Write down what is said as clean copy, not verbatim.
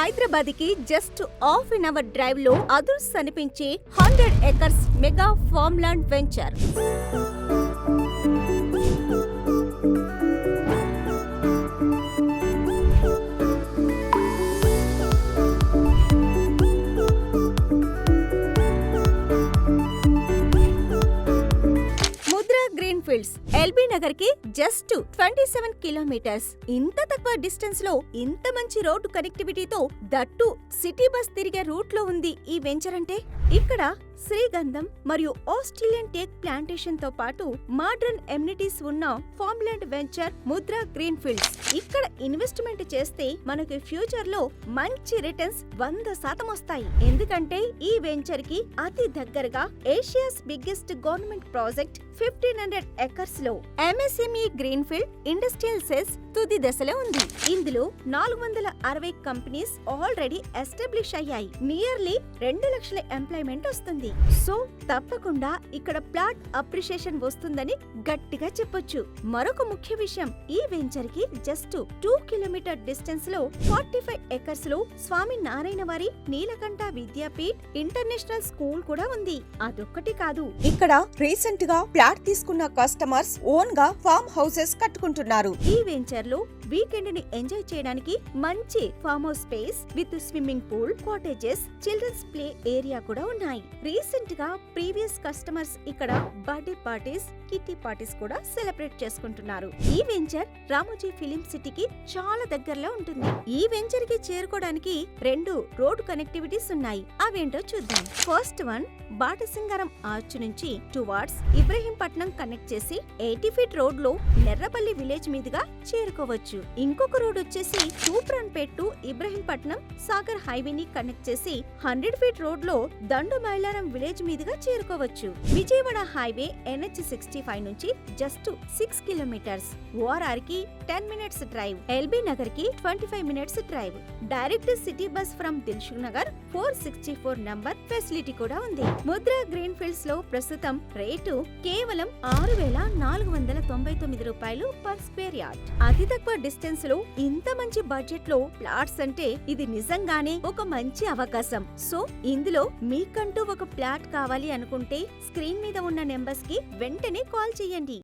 హైదరాబాద్ కి just half an hour drive లో అదుర్స్ అనిపించే 100 acres mega farm land venture. Fields LB Nagar కి జస్ట్ 27 కిలోమీటర్స్. ఇంత తక్కువ డిస్టెన్స్ లో ఇంత మంచి రోడ్డు కనెక్టివిటీతో దట్టు సిటీ బస్ తిరిగే రూట్ లో ఉంది ఈ వెంచర్ అంటే. ఇక్కడ శ్రీగంధం మరియు ఆస్ట్రేలియన్ టేక్ ప్లాంటేషన్ తో పాటు మోడర్న్ ఎమ్యూనిటీస్ ఉన్న form land venture Mudra green fields. ఇక్కడ ఇన్వెస్ట్మెంట్ చేస్తే మనకి ఫ్యూచర్ లో మంచి రిటర్న్స్ 100% వస్తాయి. ఎందుకంటే ఈ వెంచర్ కి అతి దగ్గరగా Asia's biggest government project 1500 acres లో ఎంఎస్ఎంఈ గ్రీన్ ఫీల్డ్ ఇండస్ట్రియల్ సెస్ తుది దశలో ఉంది. ఇందులో 460 కంపెనీస్ ఆల్రెడీ ఎస్టాబ్లిష్ అయ్యాయి. నియర్లీ 2 లక్షల ఎంప్లాయ్మెంట్ వస్తుంది. సో తప్పకుండా ఇక్కడ ప్లాట్ అప్రిషియేషన్ వస్తుందని గట్టిగా చెప్పొచ్చు. మరొక ముఖ్య విషయం, ఈ వెంచర్ కి జస్ట్ 2 కిలోమీటర్ డిస్టెన్స్ లో 45 ఎకర్స్ లో స్వామి నారాయణ వారి నీలకంఠ విద్యాపీఠ్ ఇంటర్నేషనల్ స్కూల్ కూడా ఉంది. అదొక్కటి కాదు, ఇక్కడ రీసెంట్ గా ప్లాట్ తీసుకున్న కస్టమర్స్ ఓన్ గా ఫార్మ్ హౌసెస్ కట్టుకుంటున్నారు. ఈ వెంచర్ లో వీకెండ్ ని ఎంజాయ్ చేయడానికి మంచి farm house space with swimming pool, cottages, children's play area కూడా ఉన్నాయి. రీసెంట్ గా ప్రీవియస్ కస్టమర్స్ ఇక్కడ బర్త్డే పార్టీస్, కిట్టి పార్టీస్ కూడా సెలబ్రేట్ చేసుకుంటున్నారు. ఈ వెంచర్ రామోజీ ఫిలిం సిటీకి చాలా దగ్గరలో ఉంటుంది. ఈ వెంచర్ కి చేరుకోవడానికి 2 రోడ్ కనెక్టివిటీస్ ఉన్నాయి. అవేంటో చూద్దాం. ఫస్ట్ వన్ బాటసింగారం ఆర్చ్ నుంచి టువార్డ్స్ ఇబ్రహీంపట్నం కనెక్ట్ చేసి 80 ఫీట్ రోడ్ లో నెర్రపల్లి విలేజ్ మీదుగా చేరుకోవచ్చు. ఇంకొక రోడ్ వచ్చేసి తూప్రాన్పేట్ టు ఇబ్రహీంపట్నం సాగర్ హైవేని కనెక్ట్ చేసి 100 ఫీట్ రోడ్ లో దండు మైలారం విలేజ్ మీదుగా చేరుకోవచ్చు. విజయవాడ హైవే NH65 నుంచి జస్ట్ 6 కిలోమీటర్స్. ఓఆర్ఆర్ కి 10 మినిట్స్ డ్రైవ్. ఎల్బీ నగర్ కి 25 minutes drive. Direct city bus from Dilsukh Nagar 464 number facility కూడా ఉంది. ముద్రా గ్రీన్ ఫీల్డ్స్ లో ప్రస్తుతం రేటు కేవలం 6,499 రూపాయలు పర్ స్క్వేర్ యార్డ్. అతి తక్కువ డిస్టెన్స్ లో ఇంత మంచి బడ్జెట్ లో ప్లాట్స్ అంటే ఇది నిజంగానే ఒక మంచి అవకాశం. సో ఇందులో మీకంటూ ఒక ప్లాట్ కావాలి అనుకుంటే స్క్రీన్ మీద ఉన్న నెంబర్స్ కి వెంటనే కాల్ చేయండి.